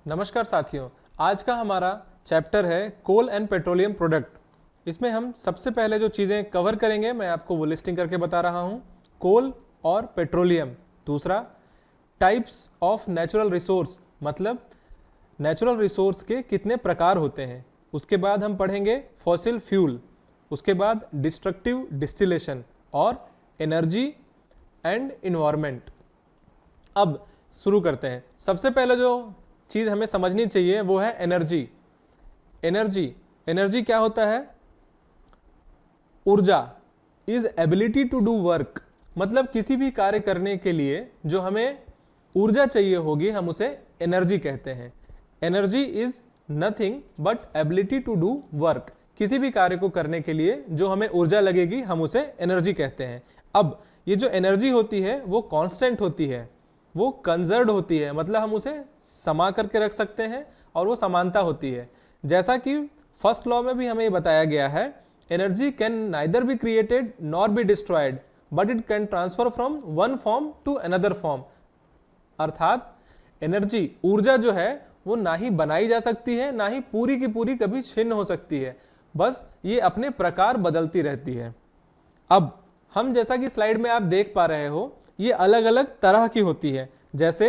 नमस्कार साथियों, आज का हमारा चैप्टर है कोल एंड पेट्रोलियम प्रोडक्ट। इसमें हम सबसे पहले जो चीज़ें कवर करेंगे मैं आपको वो लिस्टिंग करके बता रहा हूँ। कोल और पेट्रोलियम। दूसरा, टाइप्स ऑफ नेचुरल रिसोर्स, मतलब नेचुरल रिसोर्स के कितने प्रकार होते हैं। उसके बाद हम पढ़ेंगे फॉसिल फ्यूल, उसके बाद डिस्ट्रक्टिव डिस्टिलेशन और एनर्जी एंड इन्वायरमेंट। अब शुरू करते हैं। सबसे पहले जो चीज़ हमें समझनी चाहिए वो है एनर्जी। एनर्जी क्या होता है? ऊर्जा is ability to do work, मतलब किसी भी कार्य करने के लिए जो हमें ऊर्जा चाहिए होगी हम उसे एनर्जी कहते हैं। Energy is nothing but ability to do work. किसी भी कार्य को करने के लिए जो हमें ऊर्जा लगेगी हम उसे एनर्जी कहते हैं। अब ये जो एनर्जी होती है वो कांस्टेंट होती है, वो कंजर्व्ड होती है, मतलब हम उसे समा करके रख सकते हैं और वो समानता होती है। जैसा कि फर्स्ट लॉ में भी हमें ये बताया गया है, energy can neither be created nor be destroyed but it can transfer from one form to another form. अर्थात एनर्जी, ऊर्जा जो है वो ना ही बनाई जा सकती है ना ही पूरी की पूरी कभी छिन्न हो सकती है, बस ये अपने प्रकार बदलती रहती है। अब हम जैसा कि स्लाइड में आप देख पा रहे हो, ये अलग अलग तरह की होती है। जैसे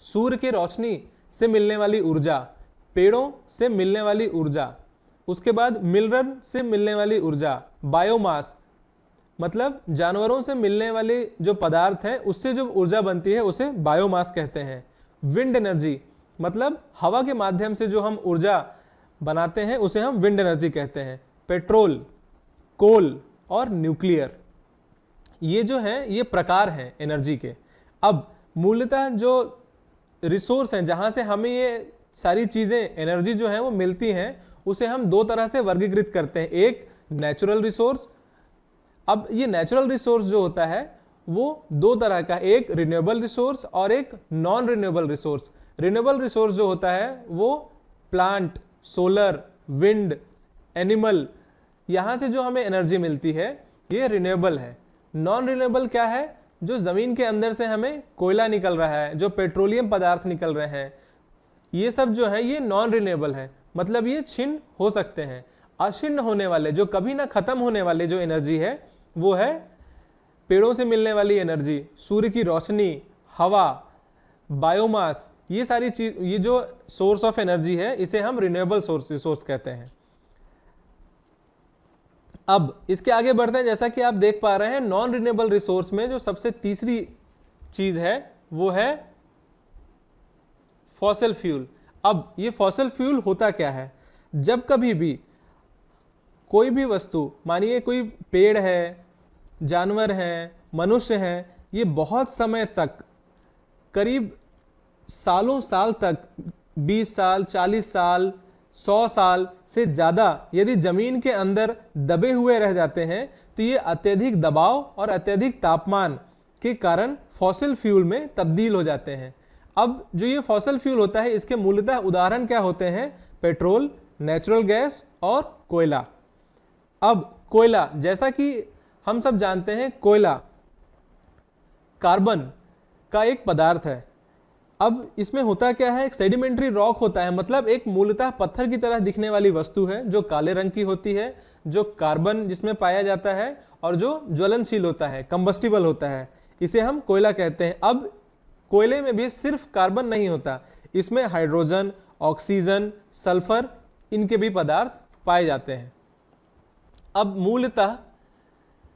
सूर्य की रोशनी से मिलने वाली ऊर्जा, पेड़ों से मिलने वाली ऊर्जा, उसके बाद मिनरल से मिलने वाली ऊर्जा, बायोमास मतलब जानवरों से मिलने वाले जो पदार्थ हैं उससे जो ऊर्जा बनती है उसे बायोमास कहते हैं। विंड एनर्जी मतलब हवा के माध्यम से जो हम ऊर्जा बनाते हैं उसे हम विंड एनर्जी कहते हैं। पेट्रोल, कोल और न्यूक्लियर, ये जो हैं ये प्रकार हैं एनर्जी के। अब मूलतः जो रिसोर्स हैं जहां से हमें ये सारी चीजें एनर्जी जो हैं वो मिलती हैं उसे हम दो तरह से वर्गीकृत करते हैं। एक नेचुरल रिसोर्स। अब ये नेचुरल रिसोर्स जो होता है वो दो तरह का, एक रिन्यूएबल रिसोर्स और एक non renewable resource. Renewable resource जो होता है वो प्लांट, सोलर, विंड, एनिमल, यहां से जो हमें एनर्जी मिलती है ये रिन्यूएबल है। नॉन रिन्यूएबल क्या है? जो जमीन के अंदर से हमें कोयला निकल रहा है, जो पेट्रोलियम पदार्थ निकल रहे हैं, ये सब जो है ये नॉन रिन्यूएबल है, मतलब ये छिन्न हो सकते हैं। अछिन्न होने वाले, जो कभी ना खत्म होने वाले जो एनर्जी है वो है पेड़ों से मिलने वाली एनर्जी, सूर्य की रोशनी, हवा, बायोमास, ये सारी चीज, ये जो सोर्स ऑफ एनर्जी है इसे हम रिन्यूएबल रिसोर्स कहते हैं। अब इसके आगे बढ़ते हैं। जैसा कि आप देख पा रहे हैं, नॉन रिन्यूएबल रिसोर्स में जो सबसे तीसरी चीज है वो है फॉसिल फ्यूल। अब ये फॉसिल फ्यूल होता क्या है? जब कभी भी कोई भी वस्तु, मानिए कोई पेड़ है, जानवर है, मनुष्य है, ये बहुत समय तक, करीब सालों साल तक, 20 साल, 40 साल, 100 साल से ज़्यादा यदि जमीन के अंदर दबे हुए रह जाते हैं तो ये अत्यधिक दबाव और अत्यधिक तापमान के कारण फॉसिल फ्यूल में तब्दील हो जाते हैं। अब जो ये फॉसिल फ्यूल होता है इसके मूलतः उदाहरण क्या होते हैं? पेट्रोल, नेचुरल गैस और कोयला। अब कोयला, जैसा कि हम सब जानते हैं, कोयला कार्बन का एक पदार्थ है। अब इसमें होता क्या है? एक सेडिमेंट्री रॉक होता है, मतलब एक मूलतः पत्थर की तरह दिखने वाली वस्तु है जो काले रंग की होती है, जो कार्बन जिसमें पाया जाता है और जो ज्वलनशील होता है, कंबस्टिबल होता है, इसे हम कोयला कहते हैं। अब कोयले में भी सिर्फ कार्बन नहीं होता, इसमें हाइड्रोजन, ऑक्सीजन, सल्फर, इनके भी पदार्थ पाए जाते हैं। अब मूलतः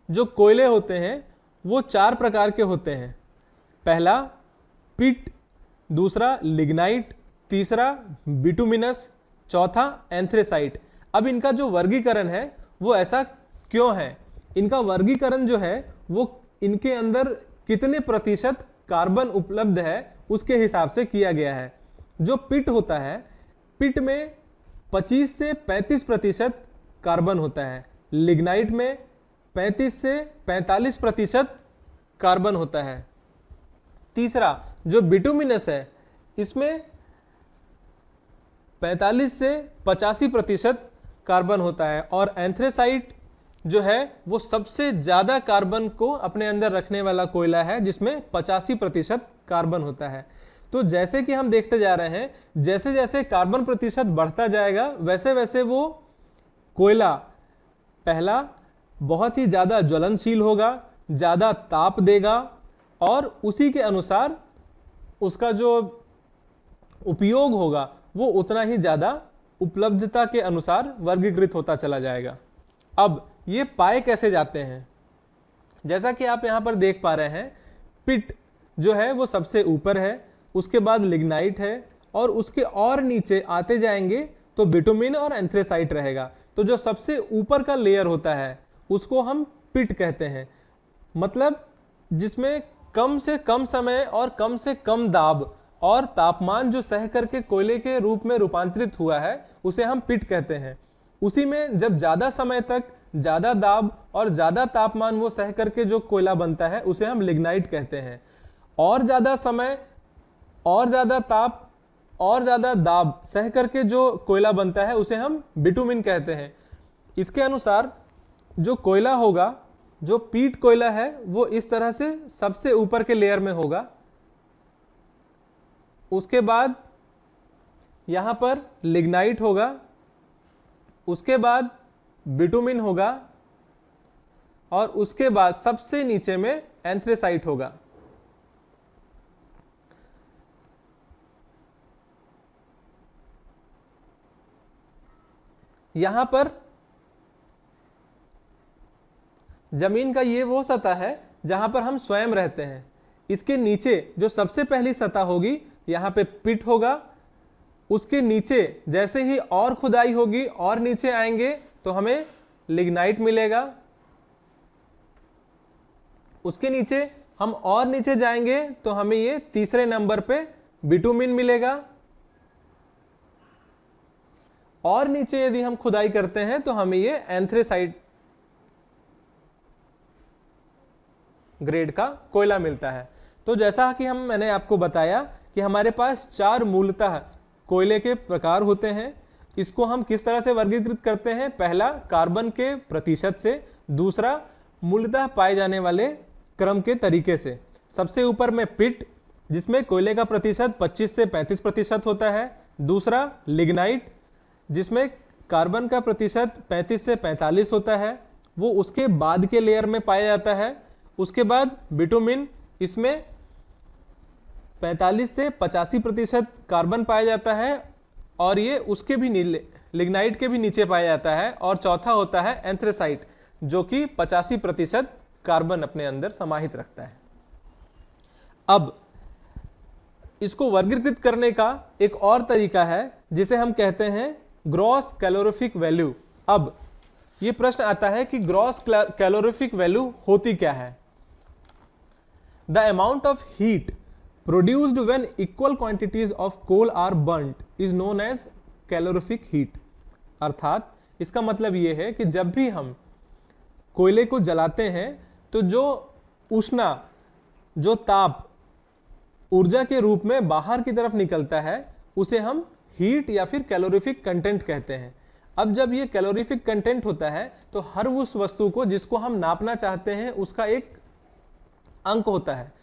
जो कोयले होते हैं वो 4 प्रकार के होते हैं। पहला पिट, दूसरा लिग्नाइट, तीसरा बिटुमिनस, चौथा एंथ्रेसाइट। अब इनका जो वर्गीकरण है वो ऐसा क्यों है? इनका वर्गीकरण जो है वो इनके अंदर कितने प्रतिशत कार्बन उपलब्ध है उसके हिसाब से किया गया है। जो पिट होता है, पिट में 25 से 35% कार्बन होता है, लिग्नाइट में 35 से 45% कार्बन होता है। तीसरा जो बिटुमिनस है इसमें 45 से 85% कार्बन होता है, और एंथ्रेसाइट जो है वो सबसे ज्यादा कार्बन को अपने अंदर रखने वाला कोयला है जिसमें 85% कार्बन होता है। तो जैसे कि हम देखते जा रहे हैं, जैसे जैसे कार्बन प्रतिशत बढ़ता जाएगा वैसे वैसे वो कोयला पहला बहुत ही ज्यादा ज्वलनशील होगा, ज्यादा ताप देगा और उसी के अनुसार उसका जो उपयोग होगा वो उतना ही ज्यादा उपलब्धता के अनुसार वर्गीकृत होता चला जाएगा। अब ये पाए कैसे जाते हैं? जैसा कि आप यहां पर देख पा रहे हैं, पिट जो है वो सबसे ऊपर है, उसके बाद लिग्नाइट है और उसके और नीचे आते जाएंगे तो बिटुमिन और एंथ्रेसाइट रहेगा। तो जो सबसे ऊपर का लेयर होता है उसको हम पिट कहते हैं। मतलब जिसमें कम से कम समय और कम से कम दाब और तापमान जो सह करके कोयले के रूप में रूपांतरित हुआ है उसे हम पिट कहते हैं। उसी में जब ज्यादा समय तक ज्यादा दाब और ज्यादा तापमान वो सह करके जो कोयला बनता है उसे हम लिग्नाइट कहते हैं। और ज्यादा समय और ज्यादा ताप और ज्यादा दाब सह करके जो कोयला बनता है उसे हम बिटुमिन कहते हैं। इसके अनुसार जो कोयला होगा, जो पीट कोयला है, वो इस तरह से सबसे ऊपर के लेयर में होगा। उसके बाद यहां पर लिग्नाइट होगा, उसके बाद बिटुमिन होगा और उसके बाद सबसे नीचे में एंथ्रेसाइट होगा। यहां पर जमीन का ये वो सतह है जहां पर हम स्वयं रहते हैं। इसके नीचे जो सबसे पहली सतह होगी यहां पे पिट होगा। उसके नीचे जैसे ही और खुदाई होगी और नीचे आएंगे तो हमें लिग्नाइट मिलेगा। उसके नीचे हम और नीचे जाएंगे तो हमें ये तीसरे नंबर पे बिटुमिन मिलेगा। और नीचे यदि हम खुदाई करते हैं तो हमें ये एंथ्रेसाइट ग्रेड का कोयला मिलता है। तो जैसा कि मैंने आपको बताया कि हमारे पास 4 मूलतः कोयले के प्रकार होते हैं। इसको हम किस तरह से वर्गीकृत करते हैं? पहला कार्बन के प्रतिशत से, दूसरा मूलतः पाए जाने वाले क्रम के तरीके से। सबसे ऊपर में पिट जिसमें कोयले का प्रतिशत 25 से 35% होता है। दूसरा लिग्नाइट जिसमें कार्बन का प्रतिशत 35 से 45 होता है, वो उसके बाद के लेयर में पाया जाता है। उसके बाद बिटुमिन, इसमें 45 से 85% कार्बन पाया जाता है और ये उसके भी लिग्नाइट के भी नीचे पाया जाता है। और चौथा होता है एंथ्रेसाइट जो कि 85% कार्बन अपने अंदर समाहित रखता है। अब इसको वर्गीकृत करने का एक और तरीका है जिसे हम कहते हैं ग्रॉस कैलोरीफिक वैल्यू। अब ये प्रश्न आता है कि ग्रॉस कैलोरीफिक वैल्यू होती क्या है? The amount of heat produced when equal quantities of coal are burnt is known as calorific heat। अर्थात इसका मतलब यह है कि जब भी हम कोयले को जलाते हैं तो जो उष्णा, जो ताप ऊर्जा के रूप में बाहर की तरफ निकलता है उसे हम हीट या फिर कैलोरीफिक कंटेंट कहते हैं। अब जब ये कैलोरीफिक कंटेंट होता है तो हर उस वस्तु को जिसको हम नापना चाहते हैं उसका एक अंक होता है।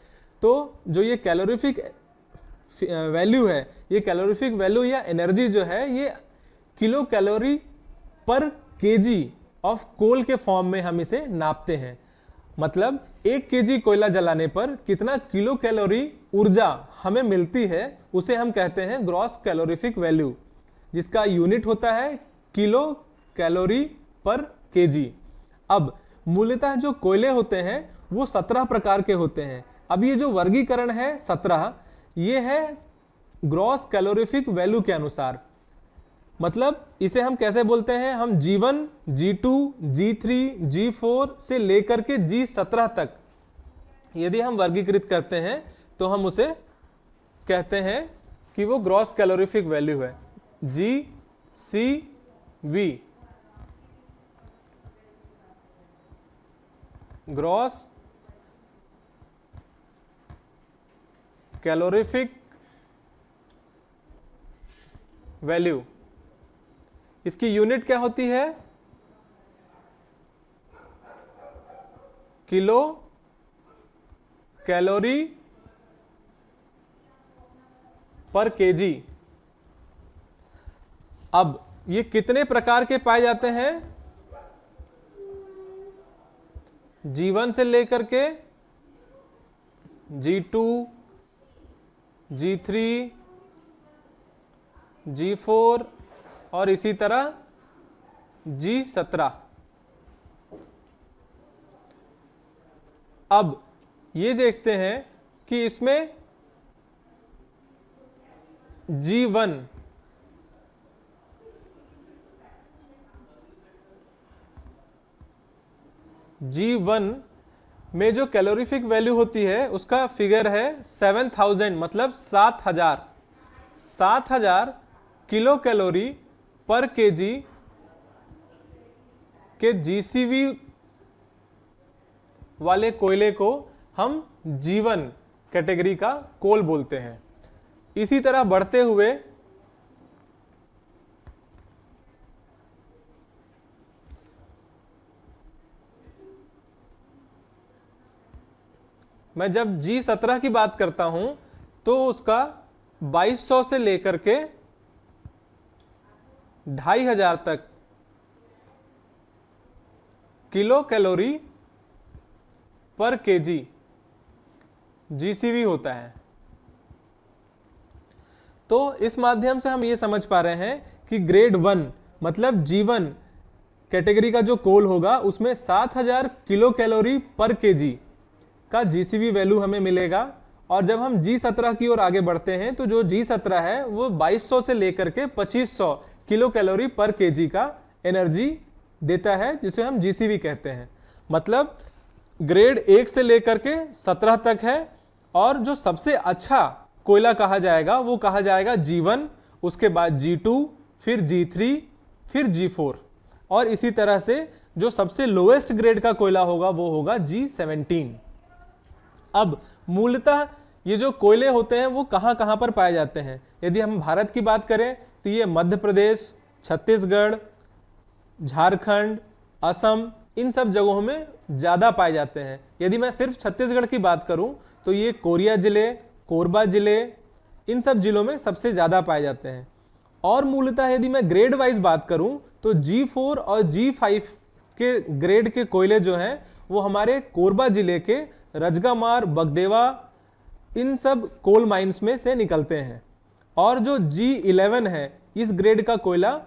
तो जो ये कैलोरीफिक वैल्यू है, ये कैलोरीफिक वैल्यू या एनर्जी जो है ये किलो कैलोरी पर केजी ऑफ कोल के फॉर्म में हम इसे नापते हैं। मतलब 1 केजी कोयला जलाने पर कितना किलो कैलोरी ऊर्जा हमें मिलती है उसे हम कहते हैं ग्रॉस कैलोरीफिक वैल्यू, जिसका यूनिट होता है किलो कैलोरी पर केजी। अब मूलतः जो कोयले होते हैं वो 17 प्रकार के होते हैं। अब ये जो वर्गीकरण है 17, ये है ग्रॉस कैलोरीफिक वैल्यू के अनुसार। मतलब इसे हम कैसे बोलते हैं? हम G1, G2, G3, G4 से लेकर के G17 तक यदि हम वर्गीकृत करते हैं तो हम उसे कहते हैं कि वो ग्रॉस कैलोरीफिक वैल्यू है। GCV ग्रॉस कैलोरीफिक वैल्यू, इसकी यूनिट क्या होती है? किलो कैलोरी पर केजी। अब ये कितने प्रकार के पाए जाते हैं? G1 से लेकर के G2, G3, G4 और इसी तरह G17। अब ये देखते हैं कि इसमें G1 में जो कैलोरीफिक वैल्यू होती है उसका फिगर है 7000, मतलब 7000 किलो कैलोरी पर केजी के जीसीवी वाले कोयले को हम G1 कैटेगरी का कोल बोलते हैं। इसी तरह बढ़ते हुए मैं जब G17 की बात करता हूं तो उसका 2200 से लेकर के 2500 तक किलो कैलोरी पर केजी जीसीवी होता है। तो इस माध्यम से हम ये समझ पा रहे हैं कि ग्रेड 1 मतलब G1 कैटेगरी का जो कोल होगा उसमें 7000 किलो कैलोरी पर केजी का जीसीवी वैल्यू हमें मिलेगा। और जब हम G17 की ओर आगे बढ़ते हैं तो जो G17 है वो 2200 से लेकर के 2500 किलो कैलोरी पर केजी का एनर्जी देता है, जिसे हम जीसीवी कहते हैं। मतलब ग्रेड 1 से लेकर के 17 तक है। और जो सबसे अच्छा कोयला कहा जाएगा वो कहा जाएगा G1, उसके बाद G2, फिर G3, फिर G4 और इसी तरह से जो सबसे लोएस्ट ग्रेड का कोयला होगा वो होगा G17। अब मूलतः ये जो कोयले होते हैं वो कहां कहां पर पाए जाते हैं? यदि हम भारत की बात करें तो ये मध्य प्रदेश, छत्तीसगढ़, झारखंड, असम, इन सब जगहों में ज्यादा पाए जाते हैं। यदि मैं सिर्फ छत्तीसगढ़ की बात करूं तो ये कोरिया जिले, कोरबा जिले, इन सब जिलों में सबसे ज्यादा पाए जाते हैं। और मूलतः यदि मैं ग्रेड वाइज बात करूं तो G4 और G5 के ग्रेड के कोयले जो हैं वो हमारे कोरबा जिले के रजगामार, बगदेवा, इन सब कोल माइंस में से निकलते हैं। और जो G11 है इस ग्रेड का कोयला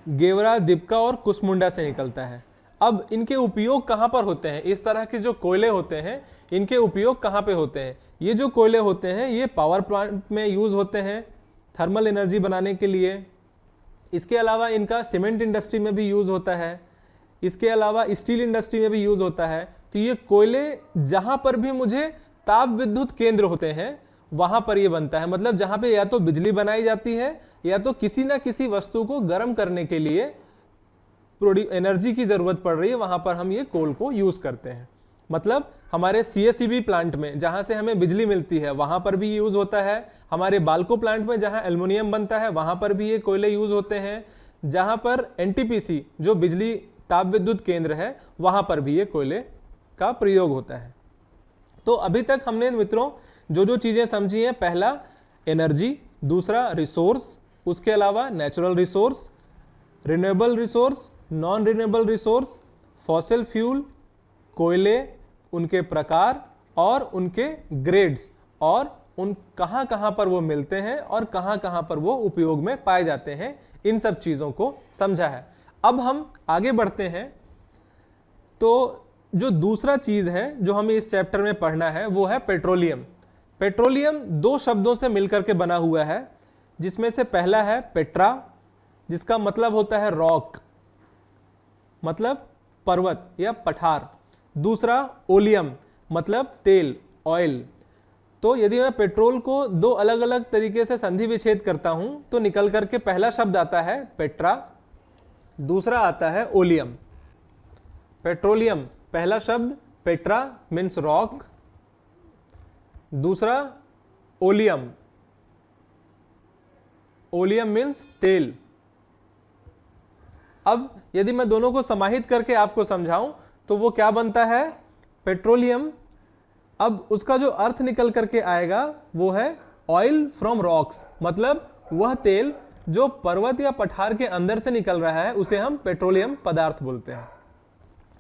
गेवरा, दीपका और कुसमुंडा से निकलता है। अब इनके उपयोग कहां पर होते हैं? इस तरह के जो कोयले होते हैं इनके उपयोग कहां पे होते हैं? ये जो कोयले होते हैं ये पावर प्लांट में यूज होते हैं थर्मल एनर्जी बनाने के लिए। इसके अलावा इनका सीमेंट इंडस्ट्री में भी यूज होता है। इसके अलावा स्टील इंडस्ट्री में भी यूज होता है। तो ये कोयले जहां पर भी मुझे ताप विद्युत केंद्र होते हैं वहां पर ये बनता है। मतलब जहां पे या तो बिजली बनाई जाती है या तो किसी ना किसी वस्तु को गर्म करने के लिए एनर्जी की जरूरत पड़ रही है, वहां पर हम ये कोल को यूज करते हैं। मतलब हमारे CSEB प्लांट में जहां से हमें बिजली मिलती है वहां पर भी यूज होता है। हमारे बाल्को प्लांट में जहां एल्युमिनियम बनता है वहां पर भी ये कोयले यूज होते हैं। जहां पर NTPC जो बिजली ताप विद्युत केंद्र है वहां पर भी ये कोयले का प्रयोग होता है। तो अभी तक हमने मित्रों जो जो चीजें समझी हैं, पहला एनर्जी, दूसरा रिसोर्स, उसके अलावा natural resource, renewable resource, non renewable resource, fossil fuel, कोयले, उनके प्रकार और उनके ग्रेड्स, और उन कहां कहां पर वो मिलते हैं और कहां कहां पर वो उपयोग में पाए जाते हैं, इन सब चीजों को समझा है। अब हम आगे बढ़ते हैं। तो जो दूसरा चीज है जो हमें इस चैप्टर में पढ़ना है वो है पेट्रोलियम। पेट्रोलियम दो शब्दों से मिलकर के बना हुआ है, जिसमें से पहला है पेट्रा, जिसका मतलब होता है रॉक, मतलब पर्वत या पठार। दूसरा ओलियम, मतलब तेल, ऑयल। तो यदि मैं पेट्रोल को दो अलग अलग तरीके से संधि विच्छेद करता हूं तो निकल करके पहला शब्द आता है पेट्रा, दूसरा आता है ओलियम। पेट्रोलियम पहला शब्द पेट्रा मीन्स रॉक, दूसरा ओलियम, ओलियम मीन्स तेल। अब यदि मैं दोनों को समाहित करके आपको समझाऊं तो वो क्या बनता है? पेट्रोलियम। अब उसका जो अर्थ निकल करके आएगा वो है ऑयल फ्रॉम रॉक्स, मतलब वह तेल जो पर्वत या पठार के अंदर से निकल रहा है उसे हम पेट्रोलियम पदार्थ बोलते हैं।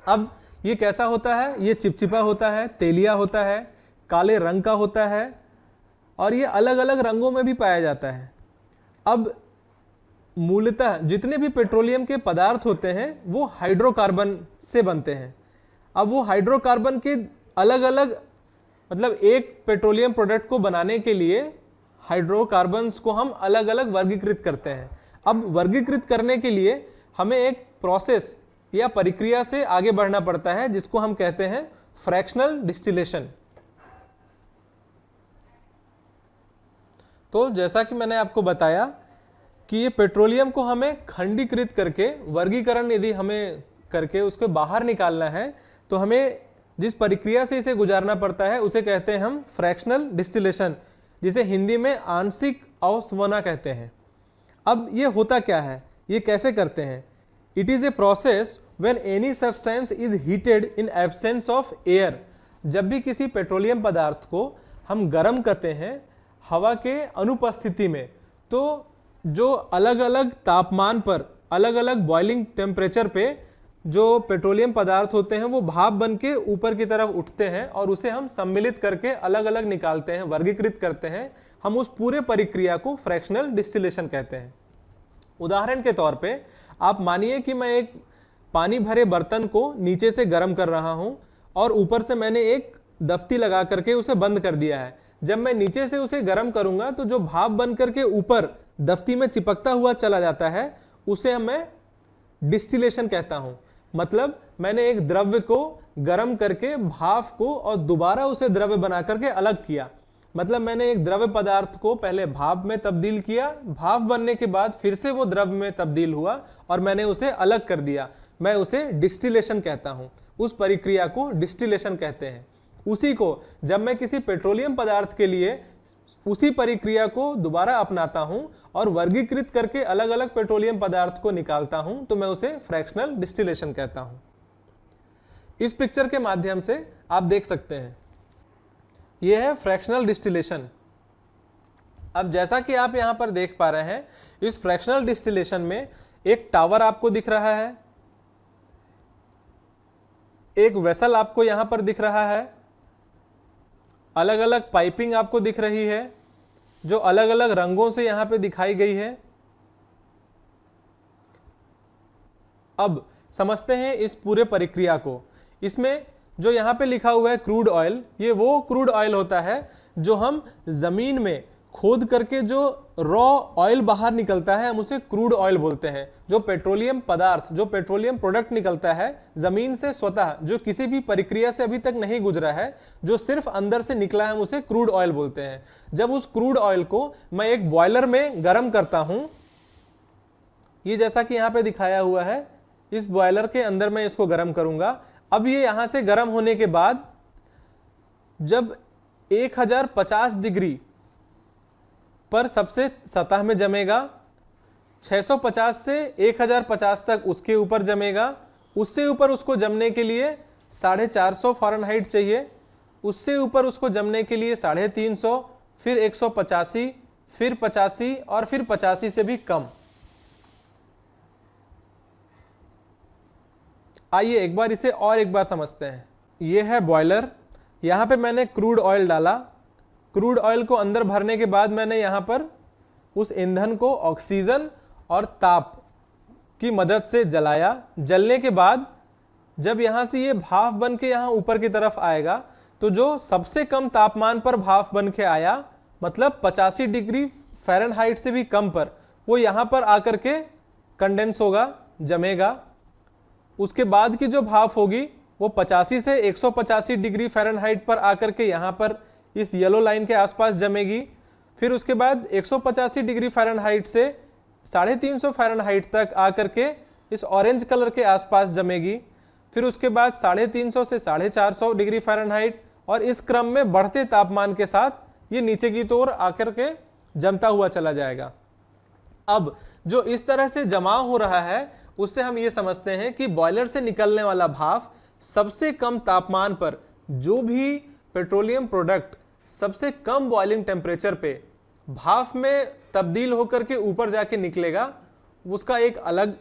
अब ये कैसा होता है? ये चिपचिपा होता है, तेलिया होता है, काले रंग का होता है और ये अलग अलग रंगों में भी पाया जाता है। अब मूलतः जितने भी पेट्रोलियम के पदार्थ होते हैं वो हाइड्रोकार्बन से बनते हैं। अब वो हाइड्रोकार्बन के अलग अलग, मतलब एक पेट्रोलियम प्रोडक्ट को बनाने के लिए हाइड्रोकार्बन्स को हम अलग अलग वर्गीकृत करते हैं। अब वर्गीकृत करने के लिए हमें एक प्रोसेस या प्रक्रिया से आगे बढ़ना पड़ता है जिसको हम कहते हैं फ्रैक्शनल डिस्टिलेशन। तो जैसा कि मैंने आपको बताया कि ये पेट्रोलियम को हमें खंडीकृत करके, वर्गीकरण यदि हमें करके उसको बाहर निकालना है तो हमें जिस प्रक्रिया से इसे गुजारना पड़ता है उसे कहते हैं हम फ्रैक्शनल डिस्टिलेशन, जिसे हिंदी में आंशिक अवसवना कहते हैं। अब ये होता क्या है, ये कैसे करते हैं? It is a process when any substance is heated in absence of air. जब भी किसी पेट्रोलियम पदार्थ को हम गर्म करते हैं हवा के अनुपस्थिति में, तो जो अलग अलग तापमान पर, अलग अलग बॉइलिंग टेम्परेचर पे जो पेट्रोलियम पदार्थ होते हैं वो भाप बन के ऊपर की तरफ उठते हैं और उसे हम सम्मिलित करके अलग अलग निकालते हैं, वर्गीकृत करते हैं। हम उस पूरे प्रक्रिया को फ्रैक्शनल डिस्टिलेशन कहते हैं। उदाहरण के तौर पे आप मानिए कि मैं एक पानी भरे बर्तन को नीचे से गर्म कर रहा हूं और ऊपर से मैंने एक दफ्ती लगा करके उसे बंद कर दिया है। जब मैं नीचे से उसे गर्म करूंगा तो जो भाप बन करके ऊपर दफ्ती में चिपकता हुआ चला जाता है उसे मैं डिस्टिलेशन कहता हूं। मतलब मैंने एक द्रव्य को गर्म करके भाप को और दोबारा उसे द्रव्य बना करके अलग किया। मतलब मैंने एक द्रव्य पदार्थ को पहले भाप में तब्दील किया, भाप बनने के बाद फिर से वो द्रव्य में तब्दील हुआ और मैंने उसे अलग कर दिया। मैं उसे डिस्टिलेशन कहता हूं। उस प्रक्रिया को डिस्टिलेशन कहते हैं। उसी को जब मैं किसी पेट्रोलियम पदार्थ के लिए उसी प्रक्रिया को दोबारा अपनाता हूं और वर्गीकृत करके अलग अलग पेट्रोलियम पदार्थ को निकालता हूं तो मैं उसे फ्रैक्शनल डिस्टिलेशन कहता हूं। इस पिक्चर के माध्यम से आप देख सकते हैं, यह है फ्रैक्शनल डिस्टिलेशन। अब जैसा कि आप यहां पर देख पा रहे हैं, इस फ्रैक्शनल डिस्टिलेशन में एक टावर आपको दिख रहा है, एक वेसल आपको यहां पर दिख रहा है, अलग अलग पाइपिंग आपको दिख रही है जो अलग अलग रंगों से यहां पे दिखाई गई है। अब समझते हैं इस पूरे प्रक्रिया को। इसमें जो यहां पे लिखा हुआ है क्रूड ऑयल, ये वो क्रूड ऑयल होता है जो हम जमीन में खोद करके जो रॉ ऑयल बाहर निकलता है हम उसे क्रूड ऑयल बोलते हैं। जो पेट्रोलियम पदार्थ, जो पेट्रोलियम प्रोडक्ट निकलता है जमीन से स्वतः, जो किसी भी प्रक्रिया से अभी तक नहीं गुजरा है, जो सिर्फ अंदर से निकला है, हम उसे क्रूड ऑयल बोलते हैं। जब उस क्रूड ऑयल को मैं एक बॉयलर में गर्म करता हूं, ये जैसा कि यहां पे दिखाया हुआ है, इस बॉयलर के अंदर मैं इसको गर्म करूंगा। अब ये यहां से गर्म होने के बाद जब 1050 डिग्री पर सबसे सतह में जमेगा, 650 से 1050 तक उसके ऊपर जमेगा, उससे ऊपर उसको जमने के लिए 450 फ़ारेनहाइट चाहिए, उससे ऊपर उसको जमने के लिए 350, फिर 185, फिर 85 और फिर 85 से भी कम। आइए एक बार इसे और एक बार समझते हैं। यह है बॉयलर, यहां पे मैंने क्रूड ऑयल डाला। क्रूड ऑयल को अंदर भरने के बाद मैंने यहां पर उस ईंधन को ऑक्सीजन और ताप की मदद से जलाया। जलने के बाद जब यहां से ये भाप बन के यहां ऊपर की तरफ आएगा तो जो सबसे कम तापमान पर भाप बन के आया, मतलब 85 डिग्री फ़ारेनहाइट से भी कम पर, वो यहां पर आकर के कंडेंस होगा, जमेगा। उसके बाद की जो भाप होगी वो 85 से 185 डिग्री फ़ारेनहाइट पर आकर के यहां पर इस येलो लाइन के आसपास जमेगी। फिर उसके बाद 185 डिग्री फ़ारेनहाइट से 350 फ़ारेनहाइट तक आकर के इस ऑरेंज कलर के आसपास जमेगी। फिर उसके बाद 350 से 450 डिग्री फ़ारेनहाइट, और इस क्रम में बढ़ते तापमान के साथ ये नीचे की ओर आकर के जमता हुआ चला जाएगा। अब जो इस तरह से जमाव हो रहा है उससे हम ये समझते हैं कि बॉयलर से निकलने वाला भाप सबसे कम तापमान पर, जो भी पेट्रोलियम प्रोडक्ट सबसे कम बॉइलिंग टेम्परेचर पे भाप में तब्दील होकर के ऊपर जाके निकलेगा, उसका एक अलग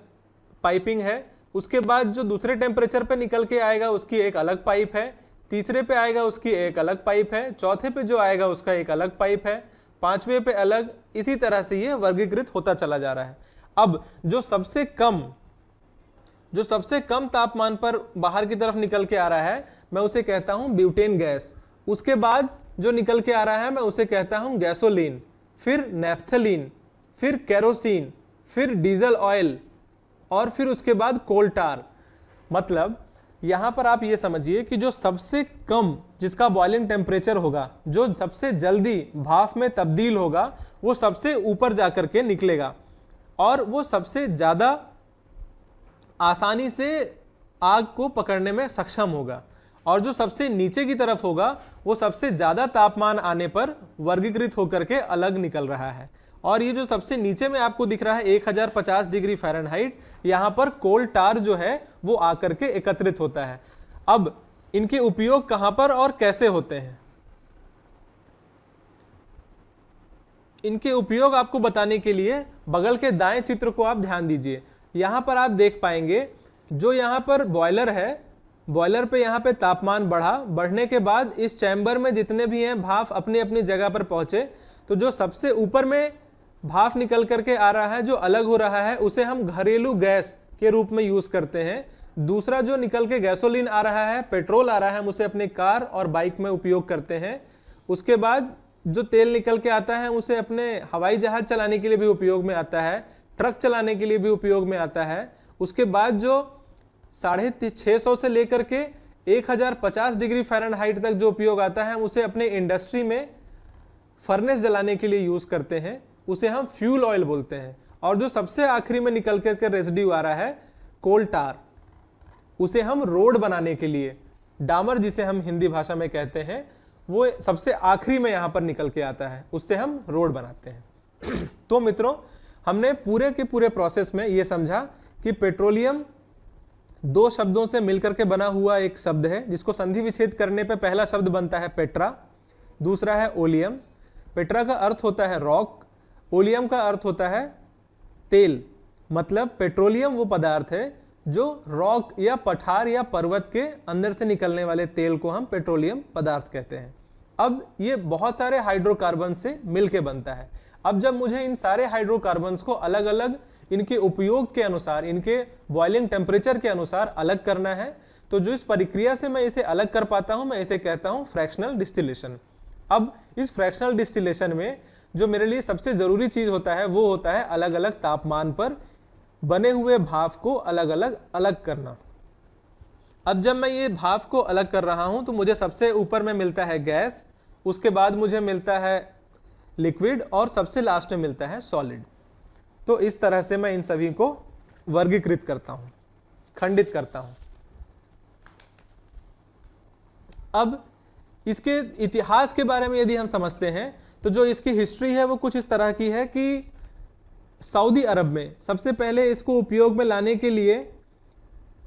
पाइपिंग है। उसके बाद जो दूसरे टेम्परेचर पे निकल के आएगा उसकी एक अलग पाइप है, तीसरे पे आएगा उसकी एक अलग पाइप है, चौथे पे जो आएगा उसका एक अलग पाइप है, पांचवे पे अलग, इसी तरह से ये वर्गीकृत होता चला जा रहा है। अब जो सबसे कम तापमान पर बाहर की तरफ निकल के आ रहा है मैं उसे कहता हूं ब्यूटेन गैस। उसके बाद जो निकल के आ रहा है मैं उसे कहता हूं गैसोलीन, फिर नेफ्थलीन, फिर केरोसिन, फिर डीजल ऑयल और फिर उसके बाद कोल टार। मतलब यहां पर आप ये समझिए कि जो सबसे कम जिसका बॉइलिंग टेम्परेचर होगा, जो सबसे जल्दी भाप में तब्दील होगा, वो सबसे ऊपर जाकर के निकलेगा और वो सबसे ज्यादा आसानी से आग को पकड़ने में सक्षम होगा। और जो सबसे नीचे की तरफ होगा वो सबसे ज्यादा तापमान आने पर वर्गीकृत होकर के अलग निकल रहा है। और ये जो सबसे नीचे में आपको दिख रहा है 1050 डिग्री फ़ारेनहाइट, यहाँ पर कोल टार जो है वो आकर के एकत्रित होता है। अब इनके उपयोग कहां पर और कैसे होते हैं, इनके उपयोग आपको बताने के लिए बगल के दाएं चित्र को आप ध्यान दीजिए। यहां पर आप देख पाएंगे जो यहां पर बॉयलर है, बॉयलर पे यहाँ पे तापमान बढ़ने के बाद इस चैम्बर में जितने भी हैं भाप अपनी अपनी जगह पर पहुंचे, तो जो सबसे ऊपर में भाप निकल करके आ रहा है, जो अलग हो रहा है, उसे हम घरेलू गैस के रूप में यूज करते हैं। दूसरा जो निकल के गैसोलीन आ रहा है, पेट्रोल आ रहा है, हम उसे अपने कार और बाइक में उपयोग करते हैं। उसके बाद जो तेल निकल के आता है उसे अपने हवाई जहाज चलाने के लिए भी उपयोग में आता है, ट्रक चलाने के लिए भी उपयोग में आता है। उसके बाद जो 650 से लेकर के 1050 डिग्री फ़ारेनहाइट तक जो उपयोग आता है, उसे अपने इंडस्ट्री में फर्नेस जलाने के लिए यूज करते हैं, उसे हम फ्यूल ऑयल बोलते हैं। और जो सबसे आखिरी में निकल करके रेसिड्यू आ रहा है कोल टार, उसे हम रोड बनाने के लिए, डामर जिसे हम हिंदी भाषा में कहते हैं, वो सबसे आखिरी में यहां पर निकल के आता है, उससे हम रोड बनाते हैं। तो मित्रों, हमने पूरे के पूरे प्रोसेस में यह समझा कि पेट्रोलियम दो शब्दों से मिलकर के बना हुआ एक शब्द है, जिसको संधि विच्छेद करने पे पहला शब्द बनता है पेट्रा, दूसरा है ओलियम। पेट्रा का अर्थ होता है रॉक, ओलियम का अर्थ होता है तेल। मतलब पेट्रोलियम वो पदार्थ है जो रॉक या पठार या पर्वत के अंदर से निकलने वाले तेल को हम पेट्रोलियम पदार्थ कहते हैं। अब ये बहुत सारे हाइड्रोकार्बन से मिलके बनता है। अब जब मुझे इन सारे हाइड्रोकार्बन्स को अलग अलग इनके उपयोग के अनुसार, इनके बॉइलिंग टेम्परेचर के अनुसार अलग करना है, तो जो इस प्रक्रिया से मैं इसे अलग कर पाता हूं, मैं इसे कहता हूं फ्रैक्शनल डिस्टिलेशन। अब इस फ्रैक्शनल डिस्टिलेशन में जो मेरे लिए सबसे जरूरी चीज होता है वो होता है अलग अलग तापमान पर बने हुए भाप को अलग अलग करना। अब जब मैं ये भाप को अलग कर रहा हूं तो मुझे सबसे ऊपर में मिलता है गैस, उसके बाद मुझे मिलता है लिक्विड और सबसे लास्ट में मिलता है सॉलिड। तो इस तरह से मैं इन सभी को वर्गीकृत करता हूं, खंडित करता हूं। अब इसके इतिहास के बारे में यदि हम समझते हैं तो जो इसकी हिस्ट्री है वो कुछ इस तरह की है कि सऊदी अरब में सबसे पहले इसको उपयोग में लाने के लिए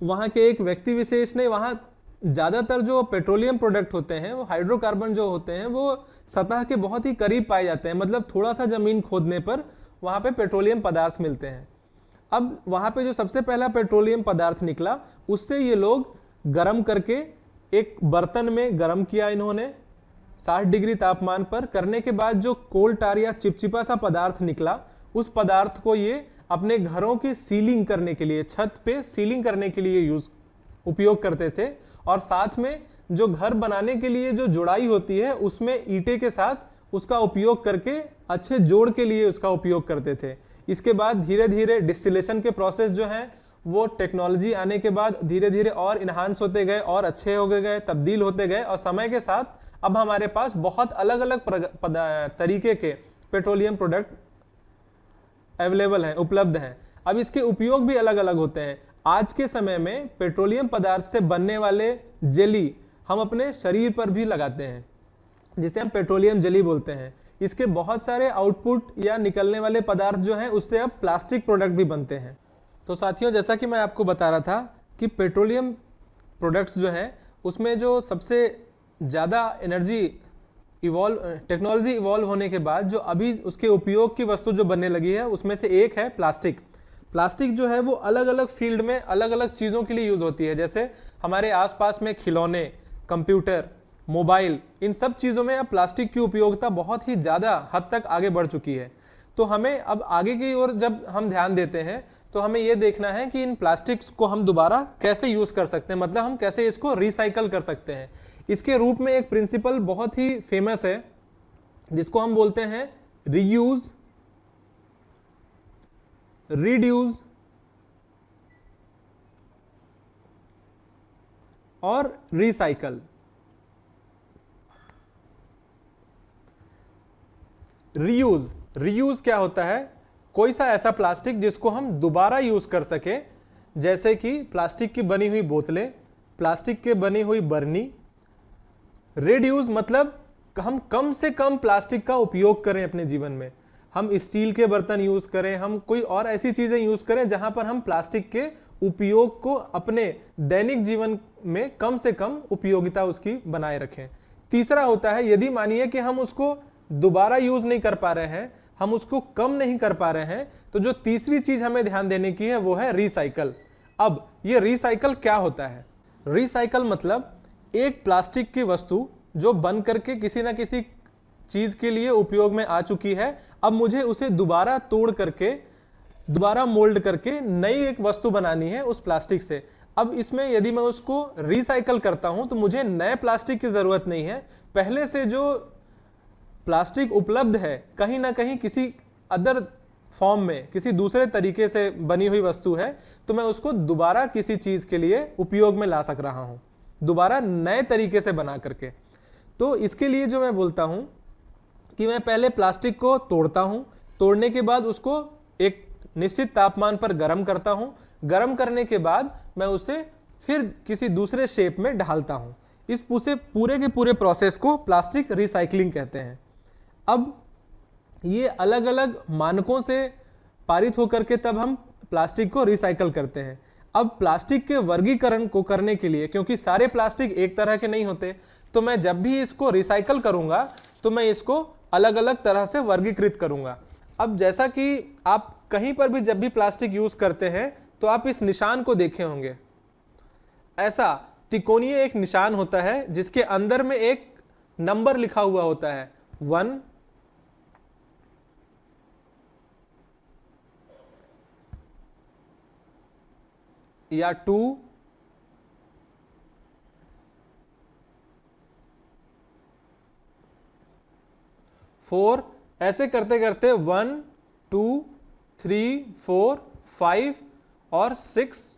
वहाँ के एक व्यक्ति विशेष ने, वहाँ ज़्यादातर जो पेट्रोलियम प्रोडक्ट होते हैं, वो हाइड्रोकार्बन जो होते हैं, वो सतह के बहुत ही करीब पाए जाते हैं। मतलब थोड़ा सा ज़मीन खोदने पर वहाँ पे पेट्रोलियम पदार्थ मिलते हैं। अब वहाँ पे जो सबसे पहला पेट्रोलियम पदार्थ निकला, उससे ये लोग गर्म करके एक बर्तन में गर्म किया इन्होंने 60 डिग्री तापमान पर। करने के बाद जो कोल टार या चिपचिपा सा पदार्थ निकला, उस पदार्थ को ये अपने घरों की सीलिंग करने के लिए, छत पे सीलिंग करने के लिए उपयोग करते थे। और साथ में जो घर बनाने के लिए जो जुड़ाई होती है, उसमें ईंटे के साथ उसका उपयोग करके अच्छे जोड़ के लिए उसका उपयोग करते थे। इसके बाद धीरे धीरे डिस्टिलेशन के प्रोसेस जो हैं वो टेक्नोलॉजी आने के बाद धीरे धीरे और इन्हांस होते गए और अच्छे हो गए, तब्दील होते गए। और समय के साथ अब हमारे पास बहुत अलग अलग तरीके के पेट्रोलियम प्रोडक्ट अवेलेबल हैं, उपलब्ध हैं। अब इसके उपयोग भी अलग अलग होते हैं। आज के समय में पेट्रोलियम पदार्थ से बनने वाले जेली हम अपने शरीर पर भी लगाते हैं, जिसे हम पेट्रोलियम जेली बोलते हैं। इसके बहुत सारे आउटपुट या निकलने वाले पदार्थ जो हैं, उससे अब प्लास्टिक प्रोडक्ट भी बनते हैं। तो साथियों, जैसा कि मैं आपको बता रहा था कि पेट्रोलियम प्रोडक्ट्स जो हैं उसमें जो सबसे ज़्यादा एनर्जी टेक्नोलॉजी इवॉल्व होने के बाद जो अभी उसके उपयोग की वस्तु जो बनने लगी है उसमें से एक है प्लास्टिक। प्लास्टिक जो है वो अलग अलग फील्ड में अलग अलग चीज़ों के लिए यूज़ होती है। जैसे हमारे आसपास में खिलौने, कंप्यूटर, मोबाइल, इन सब चीज़ों में अब प्लास्टिक की उपयोगिता बहुत ही ज़्यादा हद तक आगे बढ़ चुकी है। तो हमें अब आगे की ओर जब हम ध्यान देते हैं तो हमें यह देखना है कि इन प्लास्टिक्स को हम दोबारा कैसे यूज़ कर सकते हैं, मतलब हम कैसे इसको रिसाइकल कर सकते हैं। इसके रूप में एक प्रिंसिपल बहुत ही फेमस है जिसको हम बोलते हैं रीयूज, रिड्यूस और रिसाइकल। रीयूज क्या होता है? कोई सा ऐसा प्लास्टिक जिसको हम दोबारा यूज कर सके, जैसे कि प्लास्टिक की बनी हुई बोतलें, प्लास्टिक के बनी हुई बरनी। रिड्यूस मतलब हम कम से कम प्लास्टिक का उपयोग करें अपने जीवन में, हम स्टील के बर्तन यूज करें, हम कोई और ऐसी चीजें यूज करें जहां पर हम प्लास्टिक के उपयोग को अपने दैनिक जीवन में कम से कम उपयोगिता उसकी बनाए रखें। तीसरा होता है, यदि मानिए कि हम उसको दोबारा यूज नहीं कर पा रहे हैं, हम उसको कम नहीं कर पा रहे हैं, तो जो तीसरी चीज हमें ध्यान देने की है वो है रिसाइकल। अब ये रिसाइकल क्या होता है? रिसाइकल मतलब एक प्लास्टिक की वस्तु जो बन करके किसी ना किसी चीज के लिए उपयोग में आ चुकी है, अब मुझे उसे दोबारा तोड़ करके, दोबारा मोल्ड करके नई एक वस्तु बनानी है उस प्लास्टिक से। अब इसमें यदि मैं उसको रिसाइकल करता हूं तो मुझे नए प्लास्टिक की जरूरत नहीं है, पहले से जो प्लास्टिक उपलब्ध है कहीं ना कहीं किसी अदर फॉर्म में, किसी दूसरे तरीके से बनी हुई वस्तु है, तो मैं उसको दोबारा किसी चीज के लिए उपयोग में ला सक रहा हूं, दोबारा नए तरीके से बना करके। तो इसके लिए जो मैं बोलता हूं कि मैं पहले प्लास्टिक को तोड़ता हूं, तोड़ने के बाद उसको एक निश्चित तापमान पर गर्म करता हूं, गर्म करने के बाद मैं उसे फिर किसी दूसरे शेप में ढालता हूं। इस पूरे के पूरे प्रोसेस को प्लास्टिक रिसाइकलिंग कहते हैं। अब ये अलग अलग मानकों से पारित होकर के तब हम प्लास्टिक को रिसाइकल करते हैं। अब प्लास्टिक के वर्गीकरण को करने के लिए, क्योंकि सारे प्लास्टिक एक तरह के नहीं होते, तो मैं जब भी इसको रिसाइकल करूंगा तो मैं इसको अलग अलग तरह से वर्गीकृत करूंगा। अब जैसा कि आप कहीं पर भी जब भी प्लास्टिक यूज करते हैं तो आप इस निशान को देखे होंगे, ऐसा त्रिकोणीय एक निशान होता है जिसके अंदर में एक नंबर लिखा हुआ होता है, 1, या 2, 4, ऐसे करते करते 1, 2, 3, 4, 5 और 6,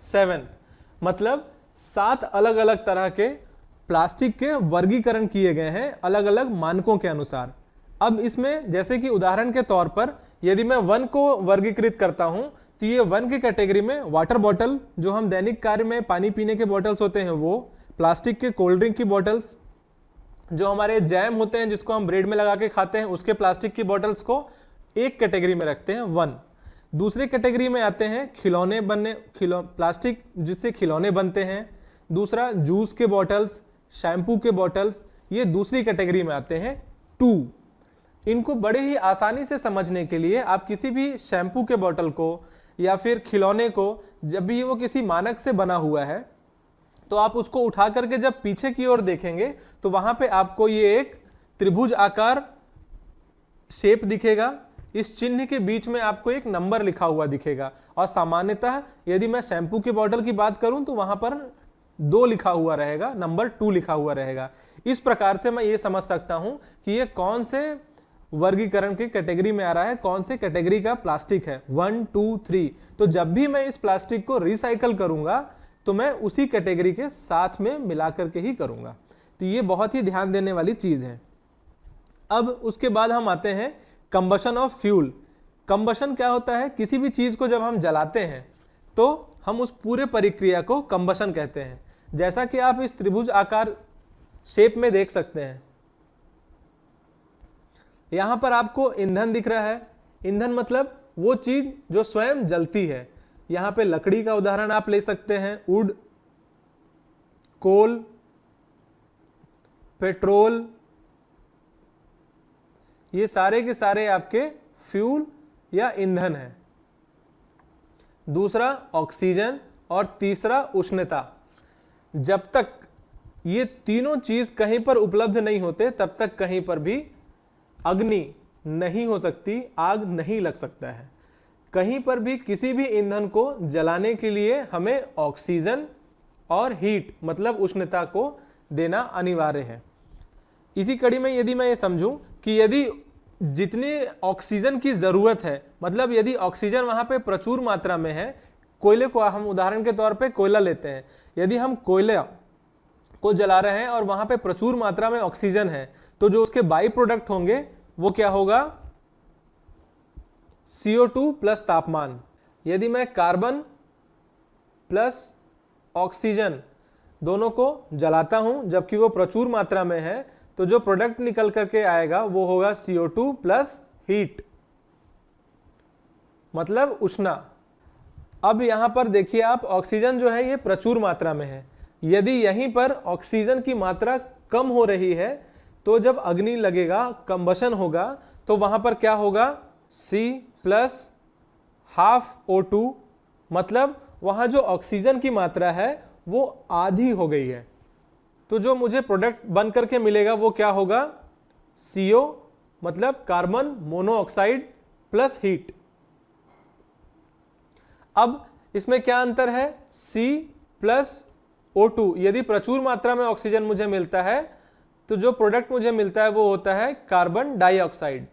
7, मतलब 7 अलग अलग तरह के प्लास्टिक के वर्गीकरण किए गए हैं अलग अलग मानकों के अनुसार। अब इसमें जैसे कि उदाहरण के तौर पर यदि मैं 1 को वर्गीकृत करता हूं तो ये 1 की कैटेगरी में वाटर बॉटल, जो हम दैनिक कार्य में पानी पीने के बॉटल्स होते हैं वो, प्लास्टिक के कोल्ड ड्रिंक की बॉटल्स, जो हमारे जैम होते हैं जिसको हम ब्रेड में लगा के खाते हैं उसके प्लास्टिक की बॉटल्स को एक कैटेगरी में रखते हैं 1। दूसरे कैटेगरी में आते हैं खिलौने प्लास्टिक जिससे खिलौने बनते हैं। दूसरा जूस के बॉटल्स, शैम्पू के बॉटल्स, ये दूसरी कैटेगरी में आते हैं 2। इनको बड़े ही आसानी से समझने के लिए आप किसी भी शैम्पू के बॉटल को या फिर खिलौने को, जब भी वो किसी मानक से बना हुआ है, तो आप उसको उठा करके जब पीछे की ओर देखेंगे तो वहां पे आपको ये एक त्रिभुज आकार शेप दिखेगा। इस चिन्ह के बीच में आपको एक नंबर लिखा हुआ दिखेगा, और सामान्यतः यदि मैं शैम्पू के बॉटल की बात करूं तो वहां पर 2 लिखा हुआ रहेगा, नंबर 2 लिखा हुआ रहेगा। इस प्रकार से मैं ये समझ सकता हूं कि ये कौन से वर्गीकरण की कैटेगरी में आ रहा है, कौन से कैटेगरी का प्लास्टिक है, 1, 2, 3। तो जब भी मैं इस प्लास्टिक को रिसाइकल करूंगा तो मैं उसी कैटेगरी के साथ में मिला करके ही करूंगा। तो ये बहुत ही ध्यान देने वाली चीज है। अब उसके बाद हम आते हैं कंबशन ऑफ फ्यूल। कंबशन क्या होता है? किसी भी चीज को जब हम जलाते हैं तो हम उस पूरे प्रक्रिया को कंबशन कहते हैं। जैसा कि आप इस त्रिभुज आकार शेप में देख सकते हैं, यहां पर आपको ईंधन दिख रहा है। ईंधन मतलब वो चीज जो स्वयं जलती है। यहां पे लकड़ी का उदाहरण आप ले सकते हैं, वुड, कोल, पेट्रोल, ये सारे के सारे आपके फ्यूल या ईंधन है। दूसरा ऑक्सीजन और तीसरा उष्णता। जब तक ये तीनों चीज कहीं पर उपलब्ध नहीं होते तब तक कहीं पर भी अग्नि नहीं हो सकती, आग नहीं लग सकता है। कहीं पर भी किसी भी ईंधन को जलाने के लिए हमें ऑक्सीजन और हीट मतलब उष्णता को देना अनिवार्य है। इसी कड़ी में यदि मैं ये समझूं कि यदि जितनी ऑक्सीजन की जरूरत है, मतलब यदि ऑक्सीजन वहां पे प्रचुर मात्रा में है, कोयले को हम उदाहरण के तौर पे कोयला लेते हैं, यदि हम कोयला को जला रहे हैं और वहां पे प्रचुर मात्रा में ऑक्सीजन है, तो जो उसके बाई प्रोडक्ट होंगे वो क्या होगा, CO2 प्लस तापमान। यदि मैं कार्बन प्लस ऑक्सीजन दोनों को जलाता हूं जबकि वो प्रचुर मात्रा में है, तो जो प्रोडक्ट निकल करके आएगा वो होगा CO2 प्लस हीट मतलब उष्णा। अब यहां पर देखिए आप, ऑक्सीजन जो है ये प्रचुर मात्रा में है। यदि यहीं पर ऑक्सीजन की मात्रा कम हो रही है तो जब अग्नि लगेगा, कंबशन होगा, तो वहां पर क्या होगा, C प्लस हाफ O2 मतलब वहां जो ऑक्सीजन की मात्रा है वो आधी हो गई है। तो जो मुझे प्रोडक्ट बन करके मिलेगा वो क्या होगा, CO मतलब कार्बन मोनोऑक्साइड प्लस हीट। अब इसमें क्या अंतर है, C प्लस O2। यदि प्रचुर मात्रा में ऑक्सीजन मुझे मिलता है तो जो प्रोडक्ट मुझे मिलता है वो होता है कार्बन डाइऑक्साइड।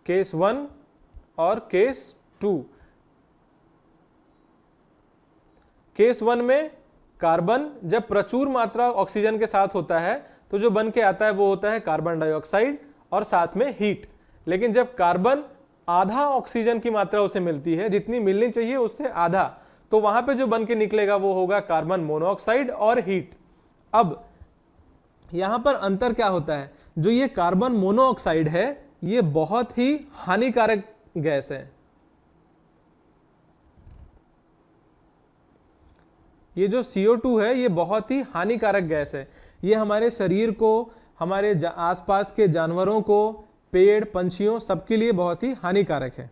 केस 1 और केस 2। केस 1 में कार्बन जब प्रचुर मात्रा ऑक्सीजन के साथ होता है तो जो बन के आता है वो होता है कार्बन डाइऑक्साइड और साथ में हीट। लेकिन जब कार्बन आधा ऑक्सीजन की मात्रा उसे मिलती है, जितनी मिलनी चाहिए उससे आधा, तो वहां पे जो बन के निकलेगा वो होगा कार्बन मोनोऑक्साइड और हीट। अब यहां पर अंतर क्या होता है, जो ये कार्बन मोनोऑक्साइड है ये बहुत ही हानिकारक गैस है। ये जो CO2 है ये बहुत ही हानिकारक गैस है। ये हमारे शरीर को, हमारे आसपास के जानवरों को, पेड़ पंछियों सबके लिए बहुत ही हानिकारक है।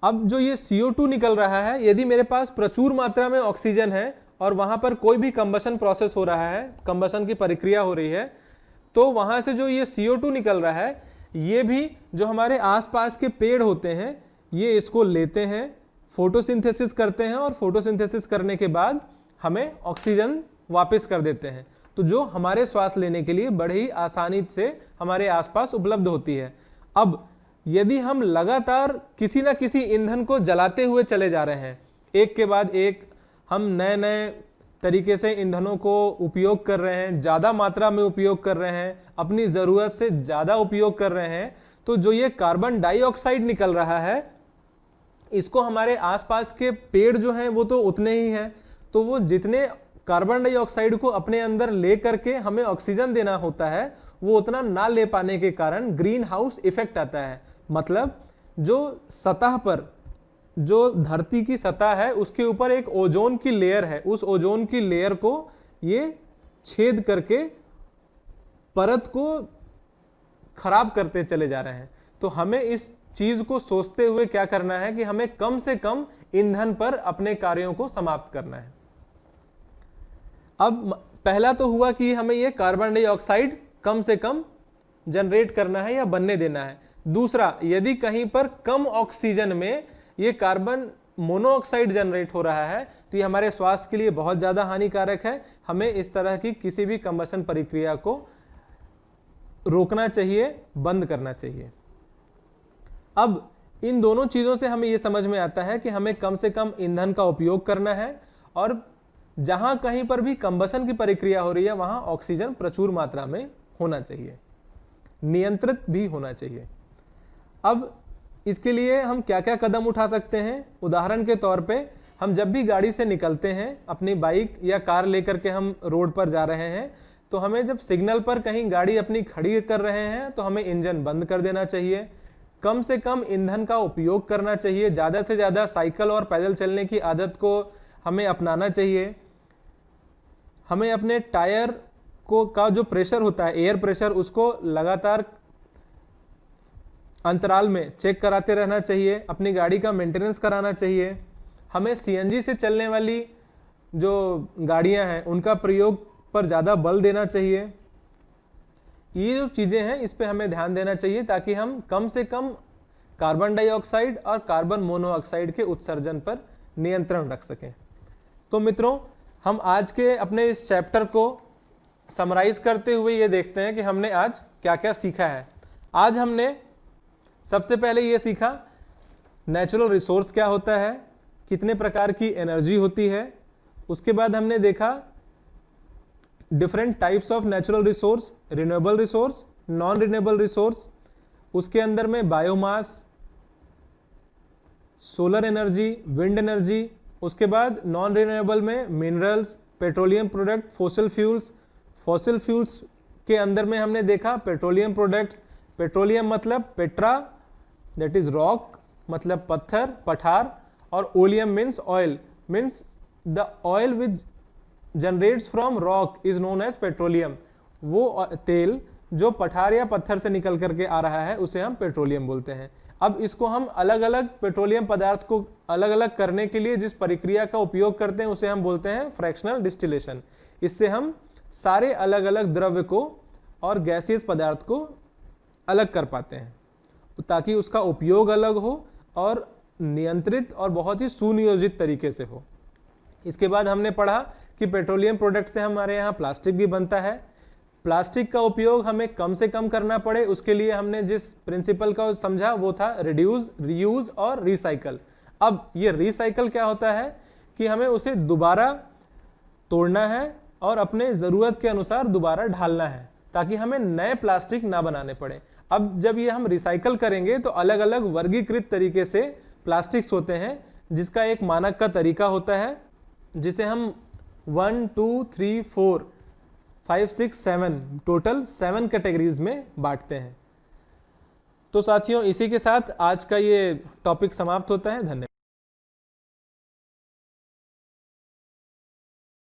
अब जो ये CO2 निकल रहा है, यदि मेरे पास प्रचुर मात्रा में ऑक्सीजन है और वहां पर कोई भी कंबशन प्रोसेस हो रहा है, कंबशन की प्रक्रिया हो रही है, तो वहां से जो ये CO2 निकल रहा है, ये भी जो हमारे आसपास के पेड़ होते हैं ये इसको लेते हैं, फोटोसिंथेसिस करते हैं और फोटोसिंथेसिस करने के बाद हमें ऑक्सीजन वापस कर देते हैं, तो जो हमारे श्वास लेने के लिए बड़े ही आसानी से हमारे आसपास उपलब्ध होती है। अब यदि हम लगातार किसी ना किसी ईंधन को जलाते हुए चले जा रहे हैं, एक के बाद एक हम नए नए तरीके से ईंधनों को उपयोग कर रहे हैं, ज़्यादा मात्रा में उपयोग कर रहे हैं, अपनी ज़रूरत से ज़्यादा उपयोग कर रहे हैं, तो जो ये कार्बन डाइऑक्साइड निकल रहा है इसको हमारे आसपास के पेड़ जो हैं वो तो उतने ही हैं, तो वो जितने कार्बन डाइऑक्साइड को अपने अंदर ले करके हमें ऑक्सीजन देना होता है वो उतना ना ले पाने के कारण ग्रीन हाउस इफेक्ट आता है। मतलब जो सतह पर, जो धरती की सतह है उसके ऊपर एक ओजोन की लेयर है, उस ओजोन की लेयर को ये छेद करके परत को खराब करते चले जा रहे हैं। तो हमें इस चीज को सोचते हुए क्या करना है कि हमें कम से कम ईंधन पर अपने कार्यों को समाप्त करना है। अब पहला तो हुआ कि हमें ये कार्बन डाइऑक्साइड कम से कम जनरेट करना है या बनने देना है। दूसरा, यदि कहीं पर कम ऑक्सीजन में ये कार्बन मोनोऑक्साइड जनरेट हो रहा है तो ये हमारे स्वास्थ्य के लिए बहुत ज़्यादा हानिकारक है। हमें इस तरह की किसी भी कंबशन प्रक्रिया को रोकना चाहिए, बंद करना चाहिए। अब इन दोनों चीज़ों से हमें ये समझ में आता है कि हमें कम से कम ईंधन का उपयोग करना है और जहां कहीं पर भी कंबशन की प्रक्रिया हो रही है वहां ऑक्सीजन प्रचुर मात्रा में होना चाहिए, नियंत्रित भी होना चाहिए। अब इसके लिए हम क्या क्या कदम उठा सकते हैं। उदाहरण के तौर पे हम जब भी गाड़ी से निकलते हैं, अपनी बाइक या कार लेकर के हम रोड पर जा रहे हैं, तो हमें जब सिग्नल पर कहीं गाड़ी अपनी खड़ी कर रहे हैं तो हमें इंजन बंद कर देना चाहिए, कम से कम ईंधन का उपयोग करना चाहिए, ज़्यादा से ज़्यादा साइकिल और पैदल चलने की आदत को हमें अपनाना चाहिए। हमें अपने टायर को का जो प्रेशर होता है, एयर प्रेशर, उसको लगातार अंतराल में चेक कराते रहना चाहिए। अपनी गाड़ी का मेंटेनेंस कराना चाहिए। हमें सीएनजी से चलने वाली जो गाड़ियां हैं उनका प्रयोग पर ज़्यादा बल देना चाहिए। ये जो चीज़ें हैं इस पे हमें ध्यान देना चाहिए ताकि हम कम से कम कार्बन डाइऑक्साइड और कार्बन मोनोऑक्साइड के उत्सर्जन पर नियंत्रण रख सकें। तो मित्रों, हम आज के अपने इस चैप्टर को समराइज करते हुए ये देखते हैं कि हमने आज क्या क्या सीखा है। आज हमने सबसे पहले ये सीखा नेचुरल रिसोर्स क्या होता है, कितने प्रकार की एनर्जी होती है। उसके बाद हमने देखा different types of natural resource, renewable resource, non renewable resource. उसके अंदर में biomass, solar energy, wind energy. उसके बाद नॉन रिन्यूएबल में minerals, petroleum product, fossil fuels. Fossil fuels के अंदर में हमने देखा पेट्रोलियम प्रोडक्ट्स। पेट्रोलियम मतलब पेट्रा, दैट इज रॉक, मतलब पत्थर, पठार, और oleum means oil, means the oil which generates from rock is known as petroleum. वो तेल जो पठार या पत्थर से निकल करके आ रहा है उसे हम पेट्रोलियम बोलते हैं। अब इसको हम अलग अलग पेट्रोलियम पदार्थ को अलग अलग करने के लिए जिस प्रक्रिया का उपयोग करते हैं उसे हम बोलते हैं फ्रैक्शनल डिस्टिलेशन। इससे हम सारे अलग अलग द्रव्य को और गैसियस पदार्थ को अलग कर पाते हैं ताकि उसका उपयोग अलग हो और नियंत्रित और बहुत ही सुनियोजित तरीके से हो। इसके बाद हमने पढ़ा कि पेट्रोलियम प्रोडक्ट से हमारे यहाँ प्लास्टिक भी बनता है। प्लास्टिक का उपयोग हमें कम से कम करना पड़े उसके लिए हमने जिस प्रिंसिपल का समझा वो था रिड्यूस, रीयूज और रिसाइकल। अब ये रिसाइकल क्या होता है कि हमें उसे दोबारा तोड़ना है और अपने ज़रूरत के अनुसार दोबारा ढालना है ताकि हमें नए प्लास्टिक ना बनाने पड़े। अब जब ये हम रिसाइकल करेंगे तो अलग अलग वर्गीकृत तरीके से प्लास्टिक्स होते हैं जिसका एक मानक का तरीका होता है जिसे हम 1, 2, 3, 4, 5, 6, 7 टोटल 7 कैटेगरीज में बांटते हैं। तो साथियों, इसी के साथ आज का ये टॉपिक समाप्त होता है। धन्यवाद।